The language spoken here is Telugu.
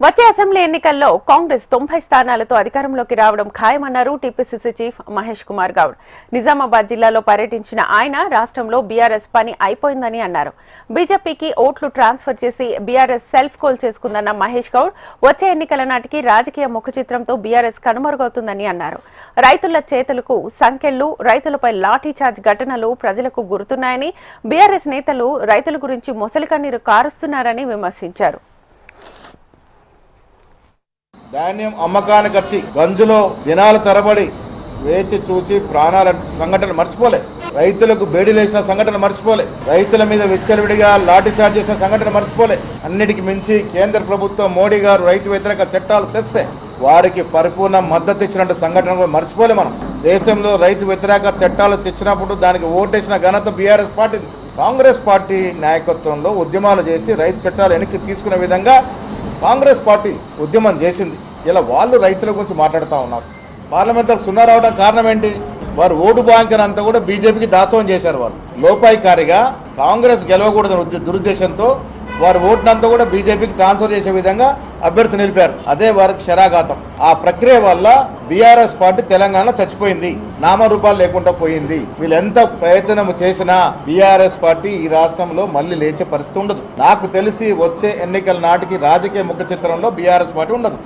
వచ్చే అసెంబ్లీ ఎన్నికల్లో కాంగ్రెస్ 90 స్థానాలతో అధికారంలోకి రావడం ఖాయమన్నారు టీపీసీసీ చీఫ్ మహేష్ కుమార్ గౌడ్. నిజామాబాద్ జిల్లాలో పర్యటించిన ఆయన రాష్ట్రంలో బీఆర్ఎస్ పని అయిపోయిందని అన్నారు. బీజేపీకి ఓట్లు ట్రాన్స్ఫర్ చేసి బీఆర్ఎస్ సెల్ఫ్ కోల్ చేసుకుందన్న మహేష్ గౌడ్ వచ్చే ఎన్నికల నాటికి రాజకీయ ముఖచిత్రంతో బీఆర్ఎస్ కనుమరుగవుతుందని అన్నారు. రైతుల చేతులకు సంకెళ్లు, రైతులపై లాఠీ చార్జ్ ఘటనలు ప్రజలకు గుర్తున్నాయని, బీఆర్ఎస్ నేతలు రైతుల గురించి మొసలి కన్నీరు కారుస్తున్నారని విమర్శించారు. ధాన్యం అమ్మకానికి వచ్చి గంజులో దినాల తరబడి వేచి చూచి ప్రాణాల సంఘటన మర్చిపోలే, రైతులకు బేడీలేసిన సంఘటన మర్చిపోలే, రైతుల మీద విచ్చలవిడిగా లాఠీ చార్జ్ చేసిన సంఘటన మర్చిపోలే. అన్నిటికి మించి కేంద్ర ప్రభుత్వం మోడీ గారు రైతు వ్యతిరేక చట్టాలు తెస్తే వారికి పరిపూర్ణ మద్దతు ఇచ్చినట్టు సంఘటన కూడా మర్చిపోలే. మనం దేశంలో రైతు వ్యతిరేక చట్టాలు తెచ్చినప్పుడు దానికి ఓటేసిన ఘనత బీఆర్ఎస్ పార్టీ. కాంగ్రెస్ పార్టీ నాయకత్వంలో ఉద్యమాలు చేసి రైతు చట్టాలు వెనక్కి తీసుకునే విధంగా కాంగ్రెస్ పార్టీ ఉద్యమం చేసింది. ఇలా వాళ్ళు రైతుల గురించి మాట్లాడుతూ ఉన్నారు. పార్లమెంట్లో సున్నా రావడం కారణం ఏంటి? వారు ఓటు బ్యాంక్ అంతా కూడా బీజేపీకి దాసోహం చేశారు. వాళ్ళు లోపాయికారిగా కాంగ్రెస్ గెలవకూడదని దురుద్దేశంతో వారు ఓటునంతా కూడా బీజేపీకి ట్రాన్స్ఫర్ చేసే విధంగా అభ్యర్థి నిలిపారు. అదే వారికి శరాఘాతం. ఆ ప్రక్రియ వల్ల బీఆర్ఎస్ పార్టీ తెలంగాణలో చచ్చిపోయింది, నామరూపాలు లేకుండా పోయింది. వీళ్ళు ఎంత ప్రయత్నం చేసినా బీఆర్ఎస్ పార్టీ ఈ రాష్ట్రంలో మళ్ళీ లేచే పరిస్థితి ఉండదు. నాకు తెలిసి వచ్చే ఎన్నికల నాటికి రాజకీయ ముఖ చిత్రంలో బీఆర్ఎస్ పార్టీ ఉండదు.